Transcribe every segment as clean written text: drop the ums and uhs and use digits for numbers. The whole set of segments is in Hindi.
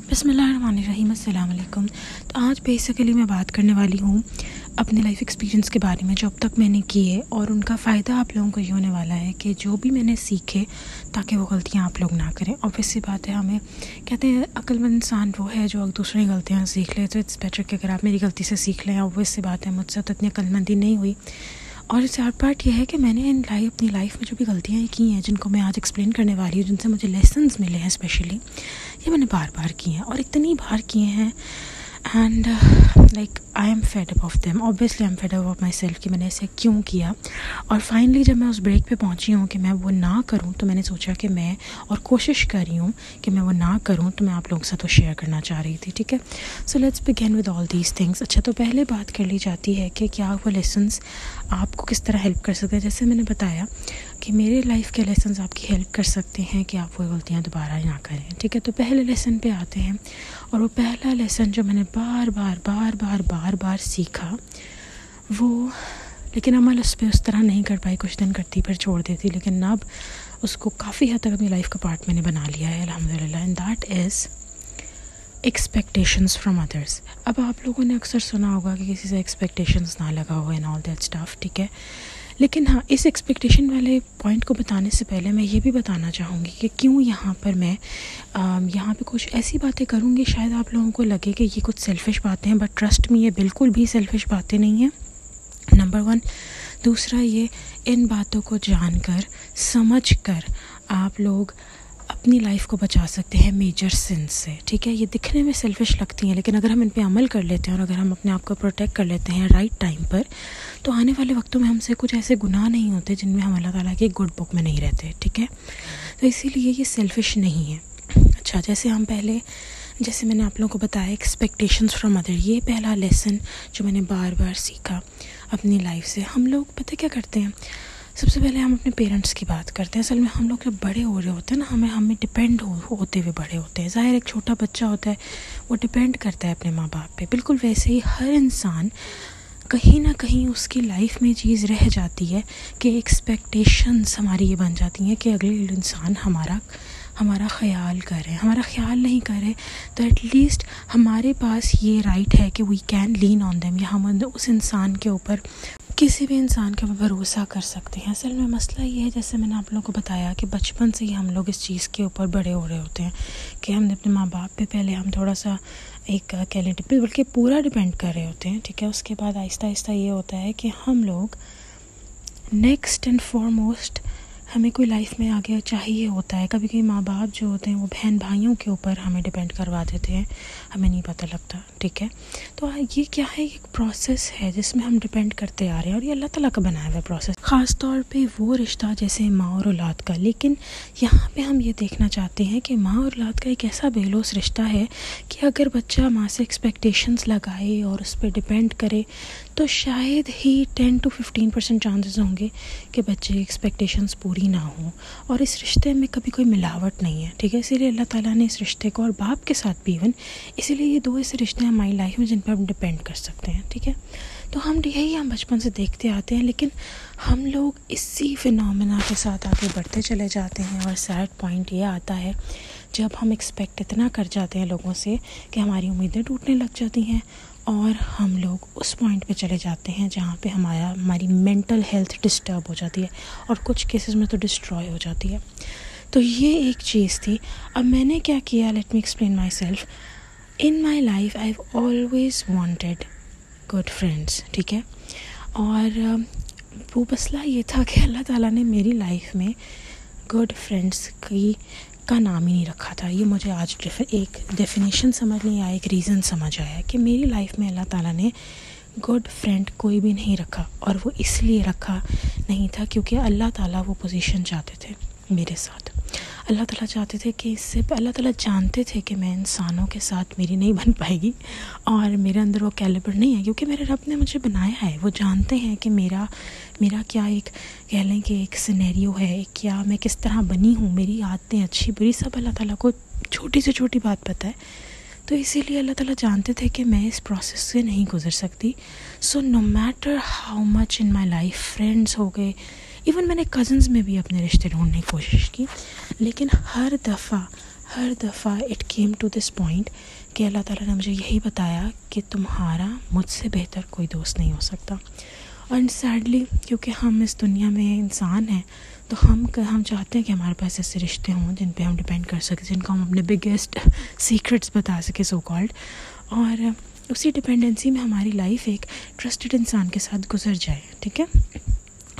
बिस्मिल्लाहिर्रहमानिर्रहीम, अस्सलाम वालेकुम। तो आज बेसिकली मैं बात करने वाली हूँ अपने लाइफ एक्सपीरियंस के बारे में जो अब तक मैंने किए, और उनका फ़ायदा आप लोगों को ये होने वाला है कि जो भी मैंने सीखे ताकि वो गलतियाँ आप लोग ना करें। ऑब्वियस सी बात है, हमें कहते हैं अक्लमंद इंसान वो है जो दूसरी गलतियाँ सीख ले, तो इट्स बेटर कि अगर आप मेरी गलती से सीख लें। ऑब्वियस सी बात है, मुझसे तो इतनी अक्लमंदी नहीं हुई। और थर्ड पार्ट ये है कि मैंने अपनी लाइफ में जो भी गलतियाँ की हैं, जिनको मैं आज एक्सप्लेन करने वाली हूँ, जिनसे मुझे लेसन्स मिले हैं स्पेशली, ये मैंने बार बार किए हैं और इतनी बार किए हैं। And like I am fed up of them. Obviously I am fed up of my self कि मैंने ऐसे क्यों किया। और फाइनली जब मैं उस ब्रेक पे पहुंची हूँ कि मैं वो ना करूँ, तो मैंने सोचा कि मैं और कोशिश कर रही हूँ कि मैं वो ना करूँ, तो मैं आप लोगों के साथ वो शेयर करना चाह रही थी। ठीक है, so let's begin with all these things. अच्छा, तो पहले बात कर ली जाती है कि क्या वो लेसन्स आपको किस तरह हेल्प कर सकते हैं। जैसे मैंने बताया कि मेरे लाइफ के लेसन्स आपकी हेल्प कर सकते हैं कि आप वो गलतियाँ दोबारा ना करें। ठीक है, तो पहले लेसन पे आते हैं। और वो पहला लेसन जो मैंने बार बार सीखा, वो लेकिन अमल उस पर उस तरह नहीं कर पाई, कुछ दिन करती फिर छोड़ देती, लेकिन अब उसको काफ़ी हद तक अपनी लाइफ का पार्ट मैंने बना लिया है अल्हम्दुलिल्लाह। And that is expectations from others. अब आप लोगों ने अक्सर सुना होगा कि किसी से एक्सपेक्टेशंस ना लगा हो एंड ऑल दैट स्टफ। ठीक है, लेकिन हाँ, इस एक्सपेक्टेशन वाले पॉइंट को बताने से पहले मैं ये भी बताना चाहूँगी कि क्यों यहाँ पर मैं यहाँ पे कुछ ऐसी बातें करूँगी, शायद आप लोगों को लगे कि ये कुछ सेल्फिश बातें हैं, बट ट्रस्ट मी, ये बिल्कुल भी सेल्फिश बातें नहीं हैं, नंबर वन। दूसरा, ये इन बातों को जानकर समझकर आप लोग अपनी लाइफ को बचा सकते हैं मेजर सिंस से। ठीक है, ये दिखने में सेल्फिश लगती हैं, लेकिन अगर हम इन पे अमल कर लेते हैं और अगर हम अपने आप को प्रोटेक्ट कर लेते हैं राइट टाइम पर, तो आने वाले वक्तों में हमसे कुछ ऐसे गुनाह नहीं होते जिनमें हम अल्लाह ताला की गुड बुक में नहीं रहते। ठीक है, तो इसीलिए ये सेल्फिश नहीं है। अच्छा, जैसे मैंने आप लोगों को बताया एक्सपेक्टेशंस फ्रॉम अदर, ये पहला लेसन जो मैंने बार बार सीखा अपनी लाइफ से। हम लोग पता क्या करते हैं, सबसे पहले हम अपने पेरेंट्स की बात करते हैं। असल में हम लोग जब बड़े हो रहे होते हैं ना, हमें डिपेंड होते हुए बड़े होते हैं। ज़ाहिर एक छोटा बच्चा होता है, वो डिपेंड करता है अपने माँ बाप पे। बिल्कुल वैसे ही हर इंसान कहीं ना कहीं उसकी लाइफ में चीज़ रह जाती है कि एक्सपेक्टेशंस हमारी ये बन जाती हैं कि अगले इंसान हमारा ख्याल करे। हमारा ख्याल नहीं करे तो एटलीस्ट हमारे पास ये राइट है कि we can lean on them, या हम उस इंसान के ऊपर, किसी भी इंसान के ऊपर भरोसा कर सकते हैं। असल में मसला ये है, जैसे मैंने आप लोगों को बताया कि बचपन से ही हम लोग इस चीज़ के ऊपर बड़े हो रहे होते हैं कि हमने अपने माँ बाप पे पहले हम थोड़ा सा एक कह लें बल्कि पूरा डिपेंड कर रहे होते हैं। ठीक है, उसके बाद आहिस्ता आहिस्ता ये होता है कि हम लोग नेक्स्ट एंड फॉरमोस्ट हमें कोई लाइफ में आगे चाहिए होता है। कभी कभी माँ बाप जो होते हैं वो बहन भाइयों के ऊपर हमें डिपेंड करवा देते हैं, हमें नहीं पता लगता। ठीक है, तो ये क्या है, एक प्रोसेस है जिसमें हम डिपेंड करते आ रहे हैं, और ये अल्लाह ताला का बनाया हुआ प्रोसेस, ख़ास तौर पे वो रिश्ता जैसे माँ और औलाद का। लेकिन यहाँ पे हम ये देखना चाहते हैं कि माँ और औलाद का एक ऐसा बेलोस रिश्ता है कि अगर बच्चा माँ से एक्सपेक्टेशंस लगाए और उस पर डिपेंड करे, तो शायद ही 10 to 15% चांसेस होंगे कि बच्चे की एक्सपेक्टेशंस पूरी ना हो। और इस रिश्ते में कभी कोई मिलावट नहीं है। ठीक है, इसीलिए अल्लाह ताला ने इस रिश्ते को, और बाप के साथ भी इवन, इसीलिए ये दो ऐसे रिश्ते हैं हमारी लाइफ में जिन पर हम डिपेंड कर सकते हैं। ठीक है, तो हम बचपन से देखते आते हैं, लेकिन हम लोग इसी फिनोमेना के साथ आगे बढ़ते चले जाते हैं। और सैड पॉइंट ये आता है जब हम एक्सपेक्ट इतना कर जाते हैं लोगों से कि हमारी उम्मीदें टूटने लग जाती हैं, और हम लोग उस पॉइंट पे चले जाते हैं जहाँ पे हमारी मेंटल हेल्थ डिस्टर्ब हो जाती है, और कुछ केसेस में तो डिस्ट्रॉय हो जाती है। तो ये एक चीज़ थी। अब मैंने क्या किया, let me explain my self. In my life I have always wanted good friends. ठीक है, और वो मसला ये था कि अल्लाह ताला ने मेरी लाइफ में गुड फ्रेंड्स का नाम ही नहीं रखा था। ये मुझे आज एक डेफिनेशन समझ नहीं आया, एक रीज़न समझ आया कि मेरी लाइफ में अल्लाह ताला ने गुड फ्रेंड कोई भी नहीं रखा। और वो इसलिए रखा नहीं था क्योंकि अल्लाह ताला वो पोजीशन चाहते थे मेरे साथ। अल्लाह ताला चाहते थे कि इससे अल्लाह ताला जानते थे कि मैं इंसानों के साथ मेरी नहीं बन पाएगी, और मेरे अंदर वो कैलिबर नहीं है, क्योंकि मेरे रब ने मुझे बनाया है। वो जानते हैं कि मेरा क्या एक कह लें कि एक सिनेरियो है, क्या मैं किस तरह बनी हूँ, मेरी आदतें अच्छी बुरी सब अल्लाह ताला को छोटी से छोटी बात पता है। तो इसीलिए अल्लाह ताला जानते थे कि मैं इस प्रोसेस से नहीं गुजर सकती। So no matter how much in my life friends हो गए, इवन मैंने कज़न्स में भी अपने रिश्ते ढूंढने की कोशिश की, लेकिन हर दफ़ा हर दफ़ा it came to this point कि अल्लाह ताला ने मुझे यही बताया कि तुम्हारा मुझसे बेहतर कोई दोस्त नहीं हो सकता। और सैडली क्योंकि हम इस दुनिया में इंसान हैं तो हम चाहते हैं कि हमारे पास ऐसे रिश्ते हों जिन पे हम डिपेंड कर सकें, जिनको हम अपने बिगेस्ट सीक्रेट्स बता सकें सो कॉल्ड, और उसी डिपेंडेंसी में हमारी लाइफ एक ट्रस्टेड इंसान के साथ गुजर जाए। ठीक है,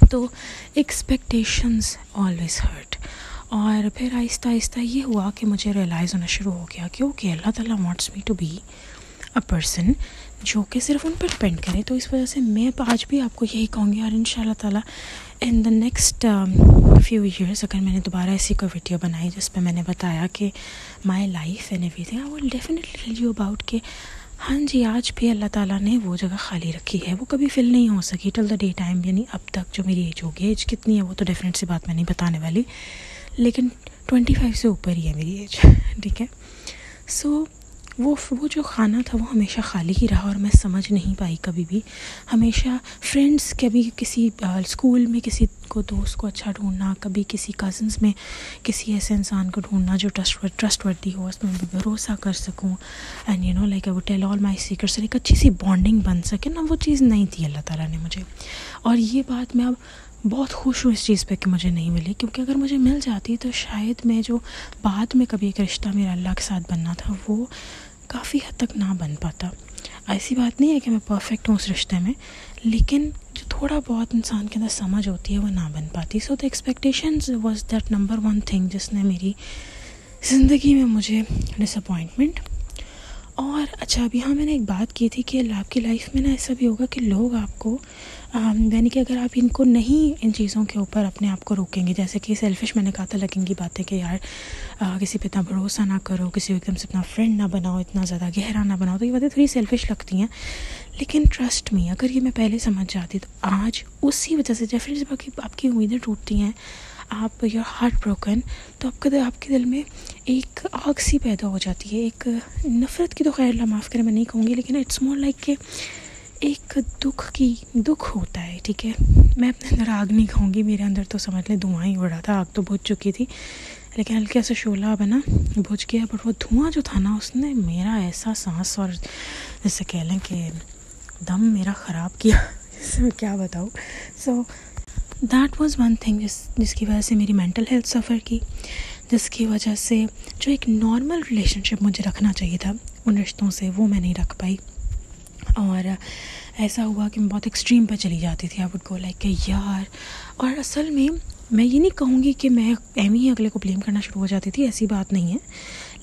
तो एक्सपेक्टेशंस ऑलवेज हर्ट। और फिर आहिस्ता आहिस्ता ये हुआ कि मुझे रियलाइज़ होना शुरू हो गया कि ओके, अल्लाह ताला wants me to be a person जो कि सिर्फ उन पर डिपेंड करे। तो इस वजह से मैं आज भी आपको यही कहूँगी, और इंशाल्लाह ताला in the next few years अगर मैंने दोबारा ऐसी कोई वीडियो बनाई जिस पे मैंने बताया कि my life and everything, I will definitely tell you about कि हाँ जी, आज भी अल्लाह ताला ने वो जगह खाली रखी है, वो कभी फिल नहीं हो सकी टिल द डे टाइम, यानी अब तक जो मेरी एज होगी। एज कितनी है वो तो डेफिनेट सी बात मैं नहीं बताने वाली, लेकिन 25 से ऊपर ही है मेरी एज। ठीक है, सो वो जो खाना था वो हमेशा खाली ही रहा, और मैं समझ नहीं पाई कभी भी। हमेशा फ्रेंड्स, कभी किसी स्कूल में किसी को दोस्त को अच्छा ढूंढना, कभी किसी कज़न्स में किसी ऐसे इंसान को ढूंढना जो ट्रस्टवर्दी हो, उसमें भी भरोसा कर सकूं, and you know like I would tell all my secrets, एक अच्छी सी बॉन्डिंग बन सके ना, वो चीज़ नहीं थी अल्लाह ताला ने मुझे। और ये बात मैं अब बहुत खुश हूँ इस चीज़ पे कि मुझे नहीं मिली, क्योंकि अगर मुझे मिल जाती तो शायद मैं जो बाद में कभी एक रिश्ता मेरा अल्लाह के साथ बनना था वो काफ़ी हद तक ना बन पाता। ऐसी बात नहीं है कि मैं परफेक्ट हूँ उस रिश्ते में, लेकिन जो थोड़ा बहुत इंसान के अंदर समझ होती है वो ना बन पाती। So the expectations was that number one thing जिसने मेरी ज़िंदगी में मुझे डिसअपॉइंटमेंट। और अच्छा, अभी हाँ मैंने एक बात की थी कि आपकी लाइफ में ना ऐसा भी होगा कि लोग आपको यानी कि अगर आप इनको नहीं इन चीज़ों के ऊपर अपने आप को रोकेंगे, जैसे कि सेल्फिश मैंने कहा था लगेंगी बातें कि यार किसी पे इतना भरोसा ना करो, किसी को एकदम से अपना फ्रेंड ना बनाओ, इतना ज़्यादा गहरा ना बनाओ, तो ये बातें थोड़ी सेल्फिश लगती हैं। लेकिन ट्रस्ट मी, अगर ये मैं पहले समझ जाती तो आज उसी वजह से डेफिनेटली आपकी उम्मीदें टूटती हैं, आप योर हार्ट ब्रोकन, तो आपके दिल में एक आग सी पैदा हो जाती है, एक नफ़रत की तो खैर अल्लाह माफ़ करे मैं नहीं कहूँगी, लेकिन इट्स मोर लाइक कि एक दुख होता है। ठीक है, मैं अपने अंदर आग नहीं कहूँगी, मेरे अंदर तो समझ लें धुआं ही उड़ा था, आग तो बुझ चुकी थी, लेकिन हल्का सा शोला बना बुझ गया, बट वो धुआं जो था ना उसने मेरा ऐसा सांस और जैसे कह लें कि दम मेरा ख़राब किया, जिससे मैं क्या बताऊँ। So that was one thing जिसकी वजह से मेरी मेंटल हेल्थ सफ़र की, जिसकी वजह से जो एक नॉर्मल रिलेशनशिप मुझे रखना चाहिए था उन रिश्तों से वो मैं नहीं रख पाई। और ऐसा हुआ कि मैं बहुत एक्सट्रीम पे चली जाती थी, आई वुड गो लाइक यार। और असल में मैं ये नहीं कहूँगी कि मैं एमी ही अगले को ब्लेम करना शुरू हो जाती थी, ऐसी बात नहीं है,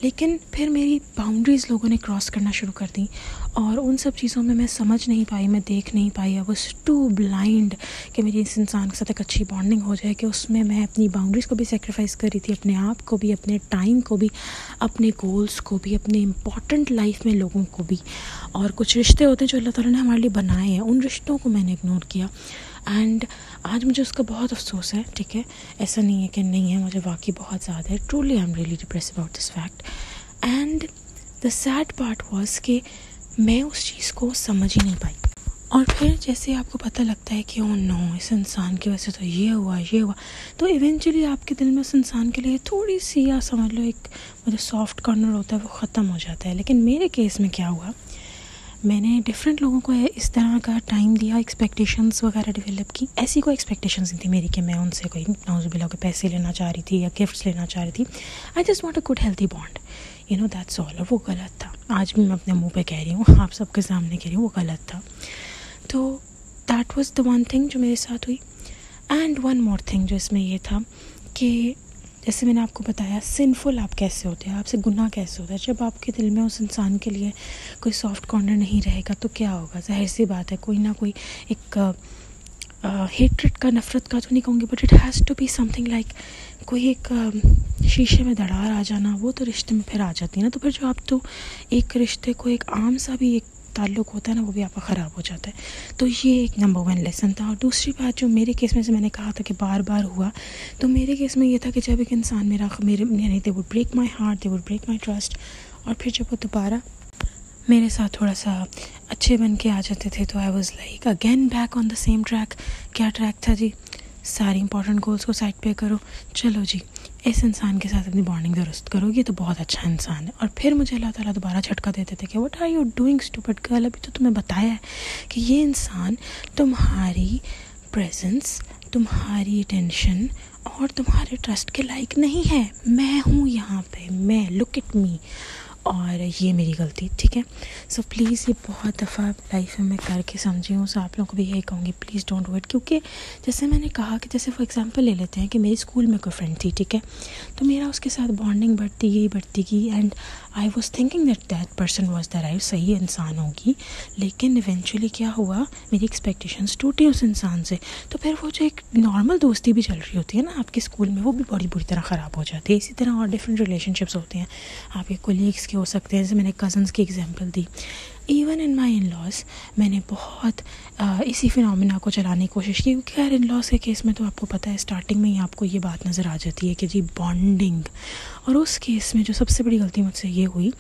लेकिन फिर मेरी बाउंड्रीज़ लोगों ने क्रॉस करना शुरू कर दी, और उन सब चीज़ों में मैं समझ नहीं पाई, मैं देख नहीं पाई, आई वाज टू ब्लाइंड कि मेरी इस इंसान के साथ एक अच्छी बॉन्डिंग हो जाए, कि उसमें मैं अपनी बाउंड्रीज़ को भी सेक्रीफाइस कर रही थी, अपने आप को भी, अपने टाइम को भी, अपने गोल्स को भी, अपने इम्पॉर्टेंट लाइफ में लोगों को भी। और कुछ रिश्ते होते हैं जो अल्लाह ताला ने हमारे लिए बनाए हैं, उन रिश्तों को मैंने इग्नोर किया, एंड आज मुझे उसका बहुत अफसोस है। ठीक है, ऐसा नहीं है कि नहीं है, मुझे वाकई बहुत ज़्यादा है, truly I am really depressed about this fact. And the sad part was कि मैं उस चीज़ को समझ ही नहीं पाई। और फिर जैसे आपको पता लगता है कि ओह नो, इस इंसान की वजह से तो ये हुआ, तो इवेंचुअली आपके दिल में उस इंसान के लिए थोड़ी सी, या समझ लो एक मुझे सॉफ्ट कॉर्नर होता है, वो ख़त्म हो जाता है। लेकिन मेरे केस में क्या हुआ, मैंने डिफरेंट लोगों को इस तरह का टाइम दिया, एक्सपेक्टेशंस वगैरह डेवलप की। ऐसी कोई एक्सपेक्टेशंस नहीं थी मेरी कि मैं उनसे कोई नाउज़ुबिल्लाह के पैसे लेना चाह रही थी या गिफ्ट्स लेना चाह रही थी। I just want a good healthy bond, you know, that's all. और वो गलत था, आज भी मैं अपने मुंह पे कह रही हूँ, आप सबके सामने कह रही हूँ, वो गलत था। तो that was the one thing जो मेरे साथ हुई। एंड वन मोर थिंग जो इसमें ये था कि जैसे मैंने आपको बताया, सिनफुल आप कैसे होते हैं, आपसे गुनाह कैसे होता है। जब आपके दिल में उस इंसान के लिए कोई सॉफ्ट कॉर्नर नहीं रहेगा तो क्या होगा, जाहिर सी बात है कोई ना कोई एक हेट्रेड का, नफ़रत का तो नहीं कहूँगी, but it has to be something like कोई एक शीशे में दरार आ जाना, वो तो रिश्ते में फिर आ जाती है ना। तो फिर जो आप तो एक रिश्ते को एक आम सा भी एक ताल्लुक़ होता है ना, वो भी आपका ख़राब हो जाता है। तो ये एक नंबर वन लेसन था। और दूसरी बात जो मेरे केस में से मैंने कहा था कि बार बार हुआ, तो मेरे केस में ये था कि जब एक इंसान मेरे यानी they would break my heart, they would break my trust, और फिर जब वो दोबारा मेरे साथ थोड़ा सा अच्छे बन के आ जाते थे तो I was like again back on the same track. क्या ट्रैक था जी, सारी इंपॉर्टेंट गोल्स को साइड पे करो, चलो जी इस इंसान के साथ अपनी बॉन्डिंग दुरुस्त करोगे तो बहुत अच्छा इंसान है। और फिर मुझे अल्लाह ताला दोबारा झटका देते थे कि what are you doing stupid girl, अभी तो तुम्हें बताया है कि ये इंसान तुम्हारी प्रेजेंस, तुम्हारी अटेंशन और तुम्हारे ट्रस्ट के लायक नहीं है। मैं हूँ यहाँ पे, मैं, लुक एट मी, और ये मेरी गलती, ठीक है। सो प्लीज़ ये बहुत दफ़ा लाइफ में मैं करके समझी हूँ। सो आप लोगों को भी यही कहूँगी, प्लीज़ डोंट डू इट। क्योंकि जैसे मैंने कहा कि जैसे फॉर एग्जांपल ले लेते हैं कि मेरी स्कूल में कोई फ्रेंड थी, ठीक है, तो मेरा उसके साथ बॉन्डिंग बढ़ती गई and I was thinking that person was the right, सही इंसान होगी। लेकिन इवेंचुअली क्या हुआ, मेरी एक्सपेक्टेशंस टूटी उस इंसान से। तो फिर वो जो एक नॉर्मल दोस्ती भी चल रही होती है ना आपके स्कूल में, वो भी बड़ी बुरी तरह ख़राब हो जाती है। इसी तरह और डिफरेंट रिलेशनशिप्स होते हैं, आपके कोलीग्स हो सकते हैं, जैसे मैंने कज़न्स की एग्जांपल दी। Even in my in laws मैंने बहुत इसी फिनोमेना को चलाने की कोशिश की, क्योंकि यार इन लॉज के केस में तो आपको पता है स्टार्टिंग में ही आपको ये बात नज़र आ जाती है कि जी बॉन्डिंग। और उस केस में जो सबसे बड़ी गलती मुझसे ये हुई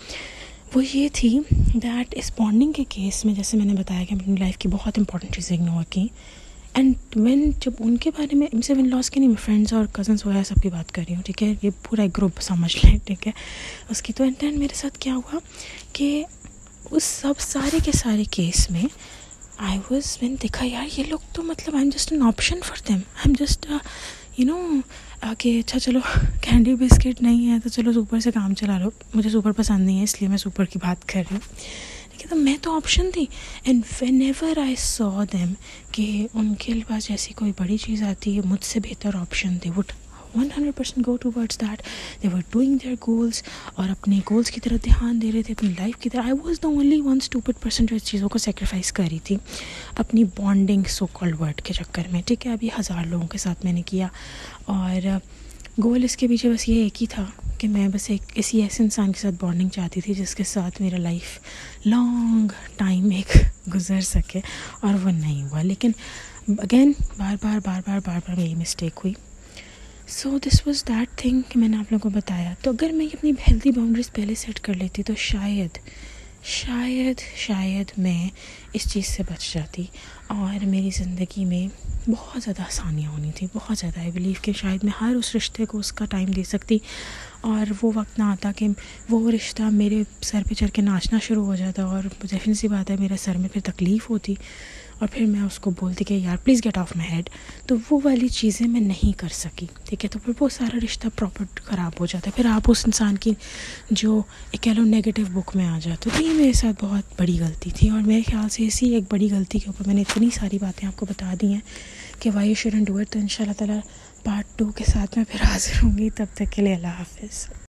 वो ये थी दैट इस बॉन्डिंग के केस में, जैसे मैंने बताया कि अपनी लाइफ की बहुत इंपॉर्टेंट चीज़ें इग्नोर की। एंड व्हेन जब उनके बारे में, सिर्फ इन लॉज के नहीं, मैं फ्रेंड्स और कज़न्स वगैरह सबकी बात कर रही हूँ, ठीक है, ये पूरा एक ग्रुप समझ लें, ठीक है, उसकी। तो एंड देन मेरे साथ क्या हुआ कि उस सब सारे के सारे केस में मैंने देखा यार ये लोग तो मतलब I am just an option for them, I am just you know कि अच्छा चलो कैंडी बिस्किट नहीं है तो चलो सुपर से काम चला लो, मुझे सुपर पसंद नहीं है इसलिए मैं सुपर की बात कर रही हूँ, ठीक है। तो मैं तो ऑप्शन थी। And when ever I saw them कि उनके पास जैसी कोई बड़ी चीज़ आती है, मुझसे बेहतर option, they would 100% go towards that. They were doing their goals और अपने goals की तरफ ध्यान दे रहे थे, अपनी लाइफ की तरफ। I was the only one stupid person जो इस चीज़ों को सेक्रीफाइस कर रही थी अपनी बॉन्डिंग सो कॉल्ड वर्ड के चक्कर में, ठीक है। अभी 1000 लोगों के साथ मैंने किया और गोल इसके पीछे बस ये एक ही था कि मैं बस एक ऐसे इंसान के साथ बॉन्डिंग चाहती थी जिसके साथ मेरा लाइफ लॉन्ग टाइम एक गुजर सके, और वो नहीं हुआ। लेकिन अगेन बार बार मेरी मिस्टेक हुई। So this was that thing कि मैंने आप लोगों को बताया। तो अगर मैं अपनी हेल्दी बाउंड्रीज पहले सेट कर लेती तो शायद मैं इस चीज़ से बच जाती और मेरी ज़िंदगी में बहुत ज़्यादा आसानियाँ होनी थी, बहुत ज़्यादा। आई बिलीव कि शायद मैं हर उस रिश्ते को उसका टाइम दे सकती और वो वक्त ना आता कि वो रिश्ता मेरे सर पे चढ़ के नाचना शुरू हो जाता, और डेफिनेट सी बात है मेरे सर में फिर तकलीफ़ होती और फिर मैं उसको बोलती कि यार please get of my head. तो वो वाली चीज़ें मैं नहीं कर सकी, ठीक है। तो फिर वो सारा रिश्ता प्रॉपर ख़राब हो जाता है, फिर आप उस इंसान की जो एक कह लो नेगेटिव बुक में आ जाते हो। तो ये मेरे साथ बहुत बड़ी गलती थी, और मेरे ख्याल से इसी एक बड़ी गलती के ऊपर मैंने इतनी सारी बातें आपको बता दी हैं कि why you shouldn't do it. तो इंशाल्लाह ताला पार्ट 2 के साथ मैं फिर हाज़िर होंगी। तब तक के लिए अल्लाह हाफ़िज़।